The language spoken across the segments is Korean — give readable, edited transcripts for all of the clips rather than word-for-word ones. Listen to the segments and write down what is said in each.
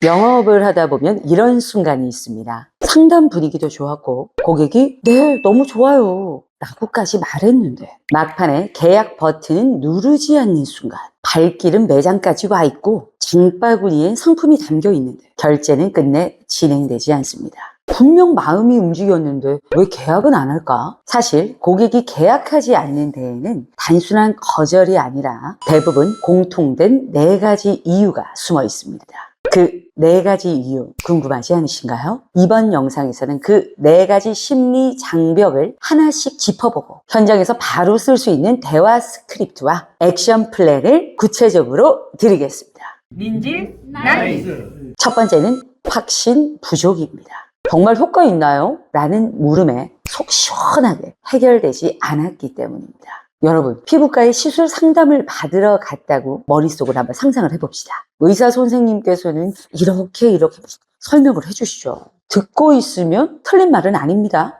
영업을 하다 보면 이런 순간이 있습니다. 상담 분위기도 좋았고 고객이 네, 너무 좋아요 라고까지 말했는데 막판에 계약 버튼은 누르지 않는 순간 발길은 매장까지 와 있고 장바구니엔 상품이 담겨 있는데 결제는 끝내 진행되지 않습니다. 분명 마음이 움직였는데 왜 계약은 안 할까? 사실 고객이 계약하지 않는 데에는 단순한 거절이 아니라 대부분 공통된 4가지 이유가 숨어 있습니다. 그 4가지 이유 궁금하지 않으신가요? 이번 영상에서는 그 4가지 심리 장벽을 하나씩 짚어보고 현장에서 바로 쓸 수 있는 대화 스크립트와 액션 플랜을 구체적으로 드리겠습니다. 민지 나이스. 첫 번째는 확신 부족입니다. 정말 효과 있나요? 라는 물음에 속 시원하게 해결되지 않았기 때문입니다. 여러분, 피부과에 시술 상담을 받으러 갔다고 머릿속으로 한번 상상을 해봅시다. 의사 선생님께서는 이렇게 설명을 해주시죠. 듣고 있으면 틀린 말은 아닙니다.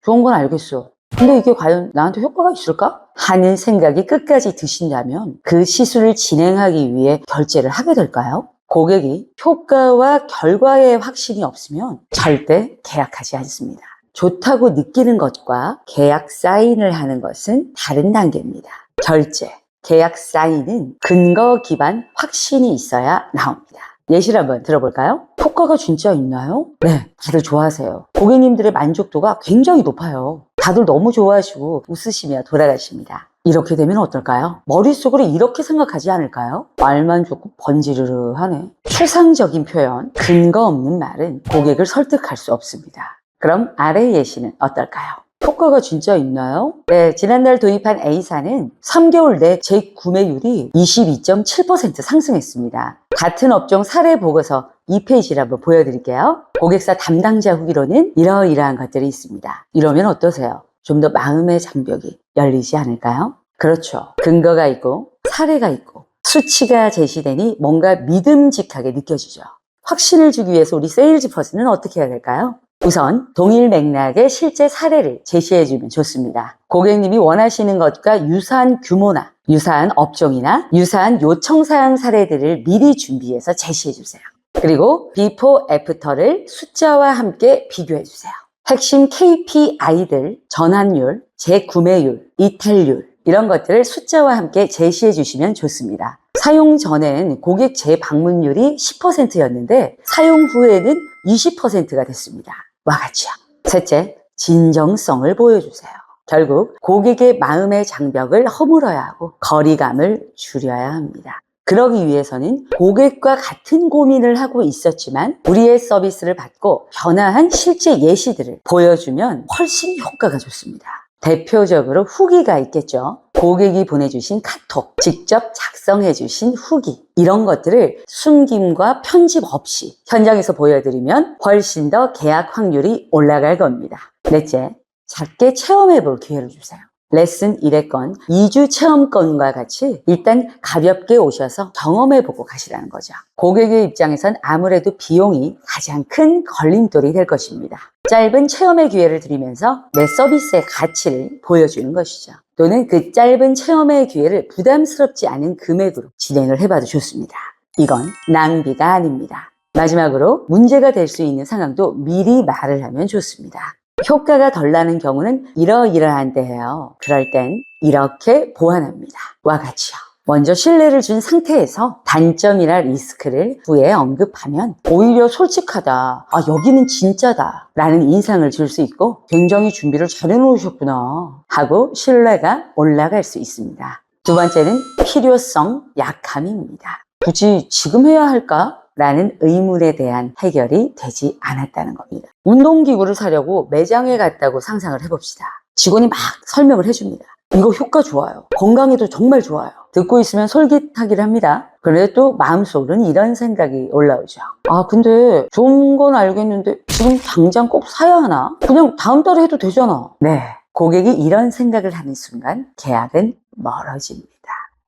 좋은 건 알겠어. 근데 이게 과연 나한테 효과가 있을까? 하는 생각이 끝까지 드신다면 그 시술을 진행하기 위해 결제를 하게 될까요? 고객이 효과와 결과에 확신이 없으면 절대 계약하지 않습니다. 좋다고 느끼는 것과 계약 사인을 하는 것은 다른 단계입니다. 결제, 계약 사인은 근거 기반 확신이 있어야 나옵니다. 예시를 한번 들어볼까요? 효과가 진짜 있나요? 네, 다들 좋아하세요. 고객님들의 만족도가 굉장히 높아요. 다들 너무 좋아하시고 웃으시며 돌아가십니다. 이렇게 되면 어떨까요? 머릿속으로 이렇게 생각하지 않을까요? 말만 좋고 번지르르하네. 추상적인 표현, 근거 없는 말은 고객을 설득할 수 없습니다. 그럼 아래 예시는 어떨까요? 효과가 진짜 있나요? 네, 지난달 도입한 A사는 3개월 내 재구매율이 22.7% 상승했습니다. 같은 업종 사례 보고서 2페이지를 한번 보여드릴게요. 고객사 담당자 후기로는 이러이러한 것들이 있습니다. 이러면 어떠세요? 좀 더 마음의 장벽이 열리지 않을까요? 그렇죠. 근거가 있고 사례가 있고 수치가 제시되니 뭔가 믿음직하게 느껴지죠. 확신을 주기 위해서 우리 세일즈 퍼슨은 어떻게 해야 될까요? 우선 동일 맥락의 실제 사례를 제시해주면 좋습니다. 고객님이 원하시는 것과 유사한 규모나 유사한 업종이나 유사한 요청사항 사례들을 미리 준비해서 제시해주세요. 그리고 비포 애프터를 숫자와 함께 비교해주세요. 핵심 KPI들, 전환율, 재구매율, 이탈률 이런 것들을 숫자와 함께 제시해 주시면 좋습니다. 사용 전엔 고객 재방문율이 10%였는데 사용 후에는 20%가 됐습니다. 와 같이요. 셋째, 진정성을 보여주세요. 결국 고객의 마음의 장벽을 허물어야 하고 거리감을 줄여야 합니다. 그러기 위해서는 고객과 같은 고민을 하고 있었지만 우리의 서비스를 받고 변화한 실제 예시들을 보여주면 훨씬 효과가 좋습니다. 대표적으로 후기가 있겠죠. 고객이 보내주신 카톡, 직접 작성해주신 후기 이런 것들을 숨김과 편집 없이 현장에서 보여드리면 훨씬 더 계약 확률이 올라갈 겁니다. 넷째, 작게 체험해볼 기회를 주세요. 레슨 1회권, 2주 체험권과 같이 일단 가볍게 오셔서 경험해보고 가시라는 거죠. 고객의 입장에선 아무래도 비용이 가장 큰 걸림돌이 될 것입니다. 짧은 체험의 기회를 드리면서 내 서비스의 가치를 보여주는 것이죠. 또는 그 짧은 체험의 기회를 부담스럽지 않은 금액으로 진행을 해봐도 좋습니다. 이건 낭비가 아닙니다. 마지막으로 문제가 될 수 있는 상황도 미리 말을 하면 좋습니다. 효과가 덜 나는 경우는 이러이러한데요. 그럴 땐 이렇게 보완합니다. 와 같이요. 먼저 신뢰를 준 상태에서 단점이나 리스크를 후에 언급하면 오히려 솔직하다, 여기는 진짜다 라는 인상을 줄 수 있고 굉장히 준비를 잘 해놓으셨구나 하고 신뢰가 올라갈 수 있습니다. 두 번째는 필요성 약함입니다. 굳이 지금 해야 할까? 라는 의문에 대한 해결이 되지 않았다는 겁니다. 운동기구를 사려고 매장에 갔다고 상상을 해봅시다. 직원이 막 설명을 해줍니다. 이거 효과 좋아요. 건강에도 정말 좋아요. 듣고 있으면 솔깃하기를 합니다. 그런데 또 마음속으로는 이런 생각이 올라오죠. 근데 좋은 건 알겠는데 지금 당장 꼭 사야 하나? 그냥 다음 달에 해도 되잖아. 네, 고객이 이런 생각을 하는 순간 계약은 멀어집니다.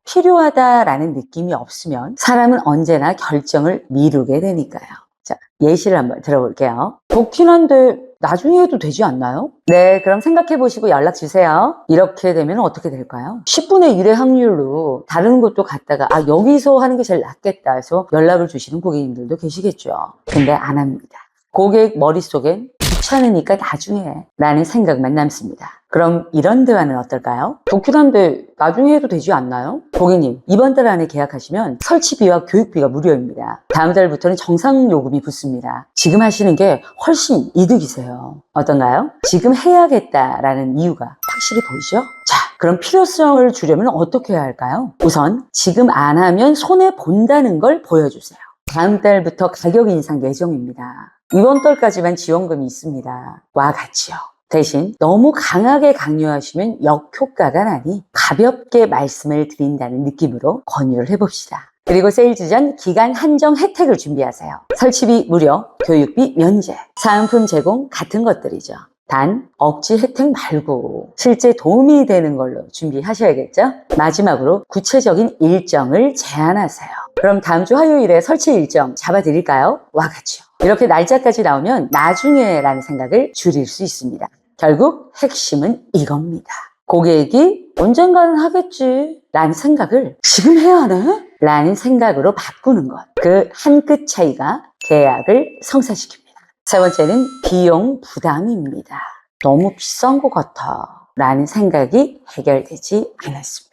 필요하다라는 느낌이 없으면 사람은 언제나 결정을 미루게 되니까요. 자, 예시를 한번 들어볼게요. 좋긴 한데 나중에 해도 되지 않나요? 네, 그럼 생각해 보시고 연락 주세요. 이렇게 되면 어떻게 될까요? 10분의 1의 확률로 다른 곳도 갔다가 여기서 하는 게 제일 낫겠다 해서 연락을 주시는 고객님들도 계시겠죠. 근데 안 합니다. 고객 머릿속엔 귀찮으니까 나중에 라는 생각만 남습니다. 그럼 이런 대화는 어떨까요? 좋긴 한데 나중에 해도 되지 않나요? 고객님, 이번 달 안에 계약하시면 설치비와 교육비가 무료입니다. 다음 달부터는 정상 요금이 붙습니다. 지금 하시는 게 훨씬 이득이세요. 어떤가요? 지금 해야겠다라는 이유가 확실히 보이죠? 자, 그럼 필요성을 주려면 어떻게 해야 할까요? 우선 지금 안 하면 손해본다는 걸 보여주세요. 다음 달부터 가격 인상 예정입니다. 이번 달까지만 지원금이 있습니다. 와 같이요. 대신 너무 강하게 강요하시면 역효과가 나니 가볍게 말씀을 드린다는 느낌으로 권유를 해봅시다. 그리고 세일즈 전 기간 한정 혜택을 준비하세요. 설치비 무료, 교육비 면제, 사은품 제공 같은 것들이죠. 단 억지 혜택 말고 실제 도움이 되는 걸로 준비하셔야겠죠? 마지막으로 구체적인 일정을 제안하세요. 그럼 다음 주 화요일에 설치 일정 잡아드릴까요? 와 같이요. 이렇게 날짜까지 나오면 나중에 라는 생각을 줄일 수 있습니다. 결국 핵심은 이겁니다. 고객이 언젠가는 하겠지 라는 생각을 지금 해야 하네? 라는 생각으로 바꾸는 것. 그 한 끗 차이가 계약을 성사시킵니다. 세 번째는 비용 부담입니다. 너무 비싼 것 같아 라는 생각이 해결되지 않았습니다.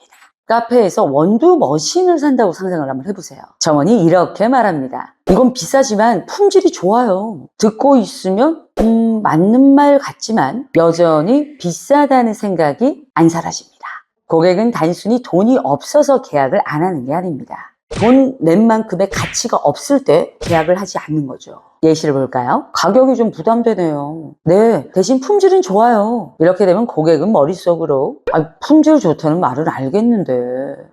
카페에서 원두 머신을 산다고 상상을 한번 해보세요. 점원이 이렇게 말합니다. 이건 비싸지만 품질이 좋아요. 듣고 있으면 맞는 말 같지만 여전히 비싸다는 생각이 안 사라집니다. 고객은 단순히 돈이 없어서 계약을 안 하는 게 아닙니다. 돈 낸 만큼의 가치가 없을 때 계약을 하지 않는 거죠. 예시를 볼까요? 가격이 좀 부담되네요. 네, 대신 품질은 좋아요. 이렇게 되면 고객은 머릿속으로 품질 좋다는 말은 알겠는데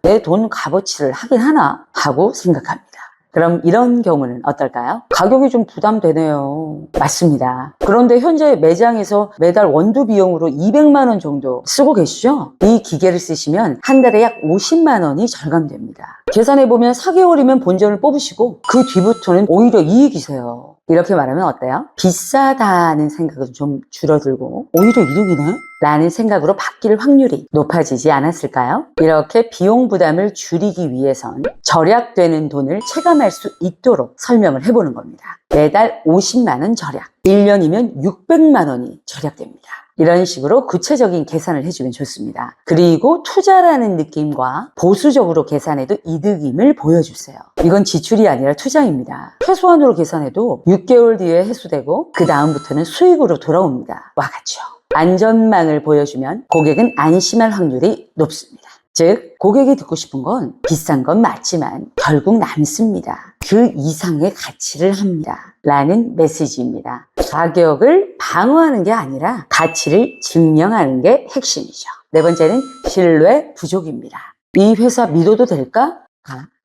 내 돈 값어치를 하긴 하나? 하고 생각합니다. 그럼 이런 경우는 어떨까요? 가격이 좀 부담되네요. 맞습니다. 그런데 현재 매장에서 매달 원두 비용으로 200만 원 정도 쓰고 계시죠? 이 기계를 쓰시면 한 달에 약 50만 원이 절감됩니다. 계산해보면 4개월이면 본전을 뽑으시고 그 뒤부터는 오히려 이익이세요. 이렇게 말하면 어때요? 비싸다는 생각은 좀 줄어들고 오히려 이득이네? 라는 생각으로 바뀔 확률이 높아지지 않았을까요? 이렇게 비용 부담을 줄이기 위해선 절약되는 돈을 체감할 수 있도록 설명을 해보는 겁니다. 매달 50만 원 절약, 1년이면 600만 원이 절약됩니다. 이런 식으로 구체적인 계산을 해주면 좋습니다. 그리고 투자라는 느낌과 보수적으로 계산해도 이득임을 보여주세요. 이건 지출이 아니라 투자입니다. 최소한으로 계산해도 6개월 뒤에 회수되고 그 다음부터는 수익으로 돌아옵니다. 와 같죠. 안전망을 보여주면 고객은 안심할 확률이 높습니다. 즉, 고객이 듣고 싶은 건 비싼 건 맞지만 결국 남습니다. 그 이상의 가치를 합니다. 라는 메시지입니다. 가격을 방어하는 게 아니라 가치를 증명하는 게 핵심이죠. 네 번째는 신뢰 부족입니다. 이 회사 믿어도 될까?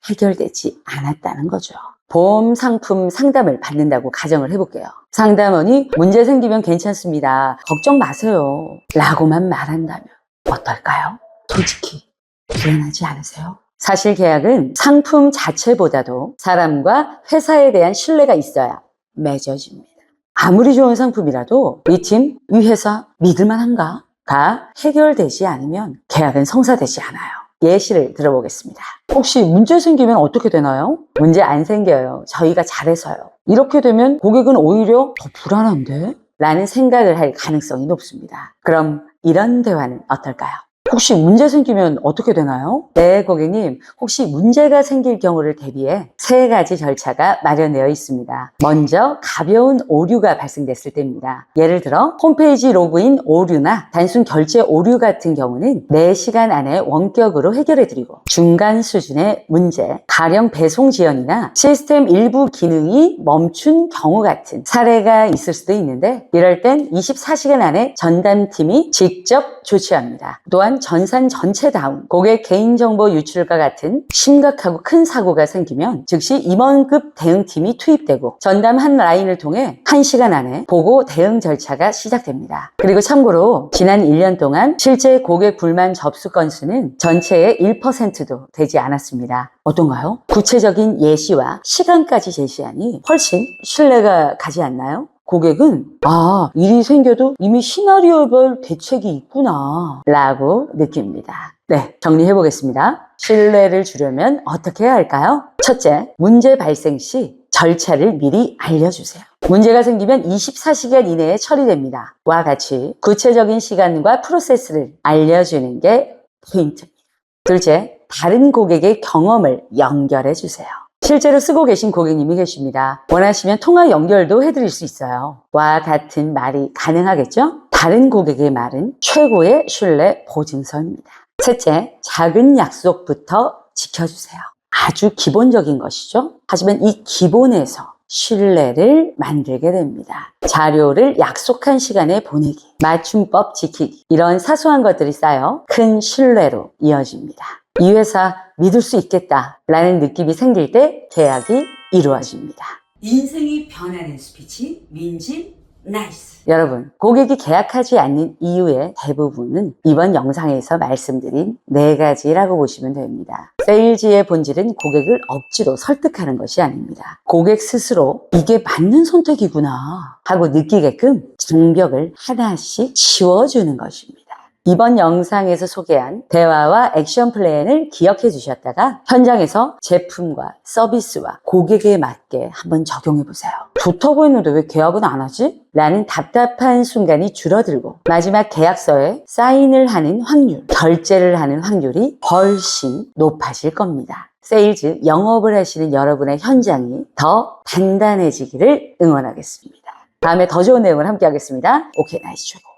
해결되지 않았다는 거죠. 보험 상품 상담을 받는다고 가정을 해볼게요. 상담원이 문제 생기면 괜찮습니다. 걱정 마세요. 라고만 말한다면 어떨까요? 솔직히 불안하지 않으세요? 사실 계약은 상품 자체보다도 사람과 회사에 대한 신뢰가 있어야 맺어집니다. 아무리 좋은 상품이라도 이 팀, 이 회사 믿을만한가? 가 해결되지 않으면 계약은 성사되지 않아요. 예시를 들어보겠습니다. 혹시 문제 생기면 어떻게 되나요? 문제 안 생겨요. 저희가 잘해서요. 이렇게 되면 고객은 오히려 더 불안한데? 라는 생각을 할 가능성이 높습니다. 그럼 이런 대화는 어떨까요? 혹시 문제 생기면 어떻게 되나요? 네, 고객님. 혹시 문제가 생길 경우를 대비해 3가지 절차가 마련되어 있습니다. 먼저 가벼운 오류가 발생됐을 때입니다. 예를 들어 홈페이지 로그인 오류나 단순 결제 오류 같은 경우는 4시간 안에 원격으로 해결해드리고 중간 수준의 문제, 가령 배송 지연이나 시스템 일부 기능이 멈춘 경우 같은 사례가 있을 수도 있는데 이럴 땐 24시간 안에 전담팀이 직접 조치합니다. 또한 전산 전체 다운, 고객 개인정보 유출과 같은 심각하고 큰 사고가 생기면 즉시 임원급 대응팀이 투입되고 전담 한 라인을 통해 1시간 안에 보고 대응 절차가 시작됩니다. 그리고 참고로 지난 1년 동안 실제 고객 불만 접수 건수는 전체의 1%도 되지 않았습니다. 어떤가요? 구체적인 예시와 시간까지 제시하니 훨씬 신뢰가 가지 않나요? 고객은 일이 생겨도 이미 시나리오별 대책이 있구나 라고 느낍니다. 네, 정리해 보겠습니다. 신뢰를 주려면 어떻게 해야 할까요? 첫째, 문제 발생 시 절차를 미리 알려주세요. 문제가 생기면 24시간 이내에 처리됩니다. 와 같이 구체적인 시간과 프로세스를 알려주는 게 포인트입니다. 둘째, 다른 고객의 경험을 연결해 주세요. 실제로 쓰고 계신 고객님이 계십니다. 원하시면 통화 연결도 해드릴 수 있어요. 와 같은 말이 가능하겠죠? 다른 고객의 말은 최고의 신뢰 보증서입니다. 셋째, 작은 약속부터 지켜주세요. 아주 기본적인 것이죠. 하지만 이 기본에서 신뢰를 만들게 됩니다. 자료를 약속한 시간에 보내기, 맞춤법 지키기, 이런 사소한 것들이 쌓여 큰 신뢰로 이어집니다. 이 회사 믿을 수 있겠다라는 느낌이 생길 때 계약이 이루어집니다. 인생이 변하는 스피치, 민지 나이스. 여러분, 고객이 계약하지 않는 이유의 대부분은 이번 영상에서 말씀드린 4가지라고 보시면 됩니다. 세일즈의 본질은 고객을 억지로 설득하는 것이 아닙니다. 고객 스스로 이게 맞는 선택이구나 하고 느끼게끔 장벽을 하나씩 치워주는 것입니다. 이번 영상에서 소개한 대화와 액션 플랜을 기억해 주셨다가 현장에서 제품과 서비스와 고객에 맞게 한번 적용해 보세요. 좋다고 했는데 왜 계약은 안 하지? 라는 답답한 순간이 줄어들고 마지막 계약서에 사인을 하는 확률, 결제를 하는 확률이 훨씬 높아질 겁니다. 세일즈 영업을 하시는 여러분의 현장이 더 단단해지기를 응원하겠습니다. 다음에 더 좋은 내용을 함께 하겠습니다. 오케이, 나이스 최고.